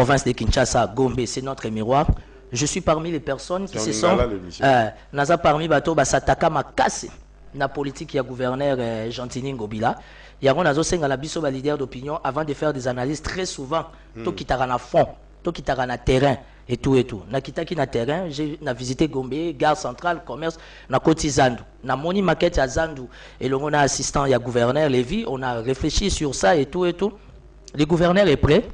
province de Kinshasa, Gombe, c'est notre miroir. Je suis parmi les personnes qui se sont... Naza parmi bato basataka makasi na politique ya gouverneur Gentini Ngobila. Yango nazo senga la biso ba leader d'opinion avant de faire des analyses très souvent. To kitara na fond, to kitara na terrain et tout et tout. Na kitaki na terrain, j'ai visité Gombe, gare centrale, commerce, na Koti Zandu. Na moni maquette à Zandu et le mon assistant ya gouverneur Lévy, on a réfléchi sur ça et tout et tout. Le gouverneur est prêt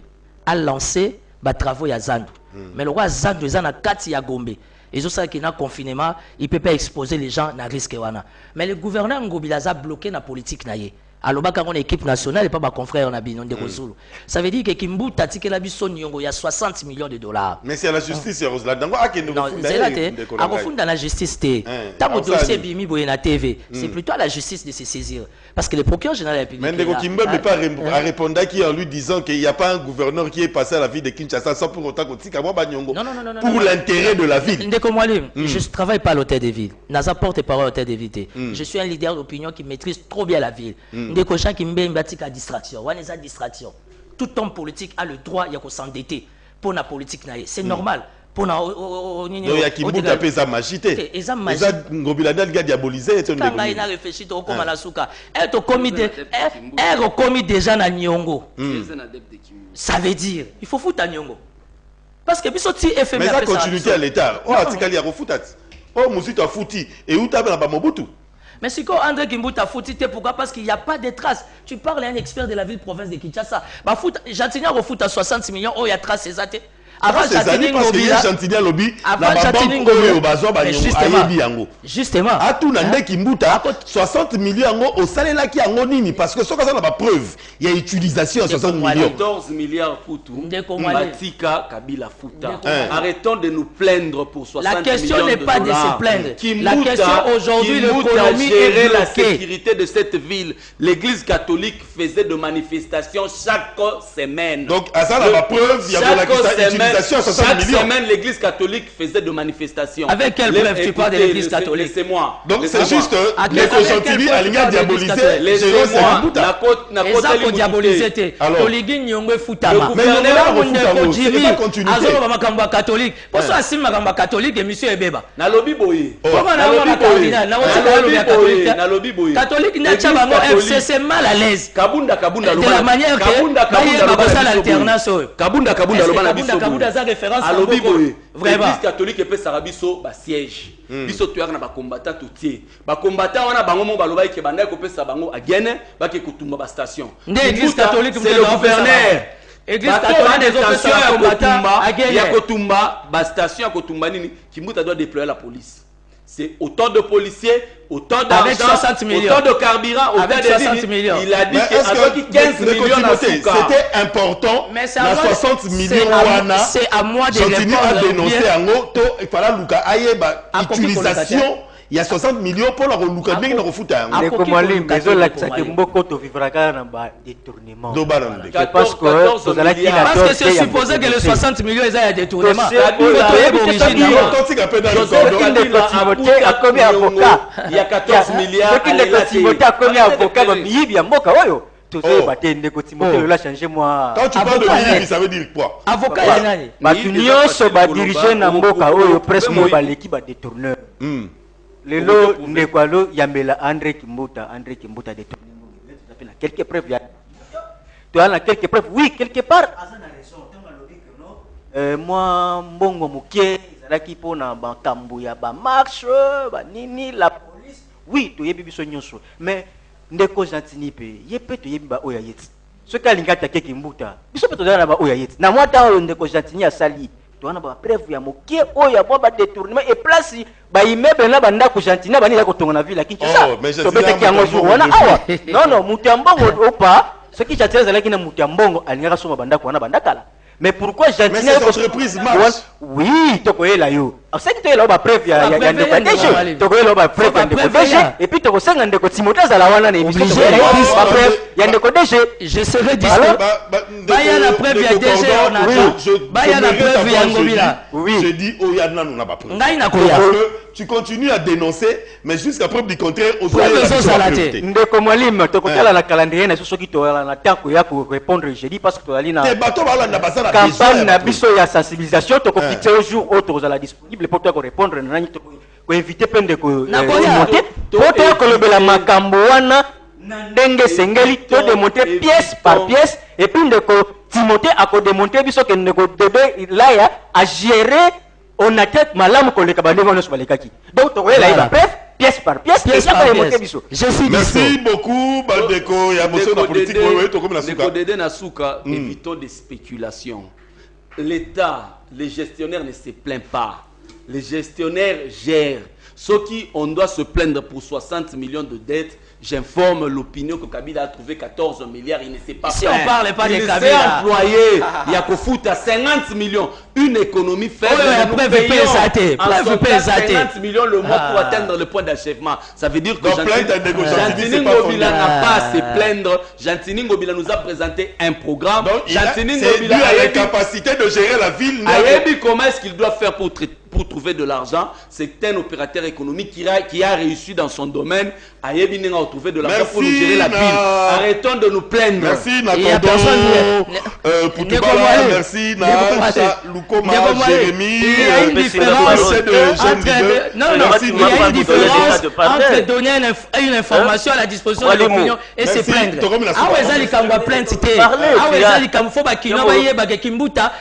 à lancer ba travaux ya Zandu. Mais le roi Zandu est na kati ya Gombe. Et c'est ça qui n'a confinement, il ne peut pas exposer les gens à risque. Mais le gouverneur Ngobila a bloqué la politique. Alors, quand on est équipe nationale, et pas ma confrère, on a bien ça veut dire que Kimbu Tatike la Bisson il y a 60 millions de dollars. Mais c'est à la justice, c'est là. Non, c'est là, dans la justice. Tant que dossier Bimi Boyena TV, c'est plutôt à la justice de se saisir. Parce que le procureur général de la République. Mais Kimbu ne peut pas répondre en lui disant qu'il n'y a pas un gouverneur qui est passé à la ville de Kinshasa sans pour autant qu'on tique à moi, pour l'intérêt de la ville. Je ne travaille pas à l'hôtel de ville. Naza porte-parole à l'hôtel de ville. Je suis un leader d'opinion qui maîtrise trop bien la ville. Des cochons qui me battent à distraction. Distraction. Tout homme politique a le droit de s'endetter pour la politique. C'est normal. Pour la. Il y a qui m'a tapé sa magité. Et ça, Ngobila a diabolisé. Quand il a réfléchi, au comme la souka. Elle a commis déjà na Nyongo. Ça veut dire, il faut foutre à Nyongo. Parce que bisoti FM. Mais ça continuité à l'État. Oh, atikali a refoutat. Oh, Moussi a fouti. Et où t'as bien la Mobutu? Mais si quand André Kimbu t'a foutu, pourquoi? Parce qu'il n'y a pas de traces. Tu parles à un expert de la ville province de Kinshasa. Bah, Gentini a refoutu à 60 millions. Oh, il y a traces, c'est ça. Avant Gentini Ngobila, justement, à tout nande Kimbuta 60 millions au salaire qui a nini parce que ce que ça n'a pas preuve, il y a utilisation à 60 millions. 14 milliards Poutou, Matika Kabila Fouta. Arrêtons de nous plaindre pour 60 millions. La question n'est pas de se plaindre. La question aujourd'hui, l'économie est la sécurité de cette ville. L'église catholique faisait de manifestations chaque semaine. Donc à ça n'a pas preuve, il y a de la chaque semaine, l'église catholique faisait de manifestations. Avec quelle preuve tu parles de l'église catholique? C'est moi. Donc c'est juste les consentini à l'égard diaboliser. Laissez-moi. N'a diaboliser. Oligui Nyongwe Foutama. Mais Jimmy Azo Makamba catholique. Pour ça, si Makamba catholique et monsieur Ebeba. Nalobi Boye. Comment Nalobi Boye. Catholique n'a pas FC, c'est mal à l'aise. Kabunda de la manière que l'alternance. Kabunda référence à l'église catholique et puis Sarabiso siège. Biso tuer na ba combattant tout ba combattant wana bango mo baloba ke banda ko pesa bango agene ba ke kutumba ba station. L'église catholique c'est le gouverneur. Église catholique des officiers ya combattant agene. Ya kotumba ba station ya kotumba nini Kimbuta doit déployer la police. C'est autant de policiers, autant d'argent, autant de carburant, autant de 60 millions. Il a dit que 15 millions à c'était important. Mais c'est à 60 millions. C'est à moi de répondre. Gentini a dénoncé en haut, il fallait Luka Ayeba utilisation. Il y a 60 millions pour la relouka bien le foot. Mais comment les maisons là qui beaucoup to vivra quand détournement. Parce que c'est supposé que les 60 millions ils aient détournement. Il y a 14 milliards. Quand tu parles de Bibi, ça veut dire quoi? Avocat, le lot n'est quoi l'eau Yambela André Kimbuta détourné. Quelques preuves. Tu as quelques preuves. Oui, quelque part. Moi, Mbongo Mouké, Zalaki Pona, Bankambuya, Marche, Nini, la police. Oui, tu es bibi sonyoso. Mais Ndeko Gentini pe, yepé tu yebi ba oyayet. Ce qu'a l'ingata Kimbuta. Biso peut te donner ba oyayet. Na moi ta Ndeko Gentini a sali. Tu as une preuve ya moké oya boba détournement et place ba immeuble na banda ko Gentini bani ya ko tonga na ville Kinshasa. To bete kiango jour wana awa. Non Mutiambongo opa, ce qui j'attire zalaki na Mutiambongo alingaka soma banda ko wana banda kala. Mais pourquoi Gentini cette entreprise marche? Oui, tokoyela yo. C'est que tu as preuve il y a ndeko DG. Tokoyela preuve ya ndeko DG et puis tokosenga ndeko Timothée za la wana na émission tokoyela preuve ya ndeko DG. Je serai dispo. Ba ya la preuve ya DG on attend. Ba ya la preuve ya Ngobila. Oui. Je dis Oyana nous n'a pas preuve. Ngai na koya. Tu continues à dénoncer mais jusqu'à preuve du contraire on doit ndeko Mwalim tokotala na calendrier na soki toyala na temps ko ya ko répondre jeudi parce que toyali na campagne na biso ya sensibilisation tokofixer au jour où tozala disponible pour toi répondre na nani ko inviter plein de ko monter pour ko lobela makambo wana ndenge sengeli to démonter pièce par pièce et puis ndeko Timothée a ko démonter biso que ndeko Dede Laya a gérer on a tête malamu ko le kabande ngone so balekaki donc tokoyela iba bref pièce par pièce je suis merci beaucoup Bandeko ya bosso na politique wewe to comme na suka Dede na suka évitons des spéculations. L'État, les gestionnaires ne se plaignent pas. Les gestionnaires gèrent. Ceux qui on doit se plaindre pour 60 millions de dettes, j'informe l'opinion que Kabila a trouvé 14 milliards, il ne s'est pas si on parle pas de Kabila. Il s'est employé, il y a qu'au foot à 50 millions, une économie faible. Nous payons en 50 millions le mois pour atteindre le point d'achèvement. Ça veut dire que Jantini Ngobila n'a pas à se plaindre. Jantini Ngobila nous a présenté un programme. Jantini Ngobila a la capacité de gérer la ville. Comment est-ce qu'il doit faire pour trouver de l'argent? C'est un opérateur économique qui a réussi dans son domaine. Ayebi n'a trouvé de l'argent pour nous gérer la ville. Arrêtons de nous plaindre. Merci Nakondo. Merci Lukoma, Jérémy. Il y a une différence entre donner une information à la disposition de l'opinion et se plaindre.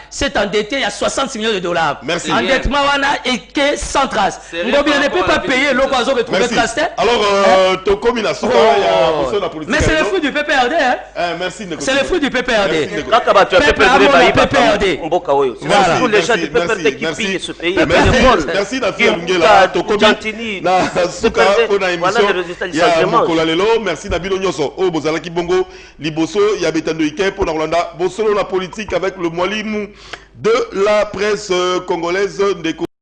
C'est endetté, il y a 60 millions de dollars. Endettement et que sans trace. Ngobila ne peut pas payer l'occasion de trouver trace. Alors, mais c'est le fruit du PPRD. Merci. C'est le fruit du PPRD. Tous les gens du PPRD qui pillent ce pays. Merci Nafia Lungela. Tokobini na suka pona émission ya mokola lelo. Merci na bino nyoso. O bozalaki bongo liboso ya betando ike pona Rolanda. Bosolo la politique avec le Mwalimu de la presse congolaise.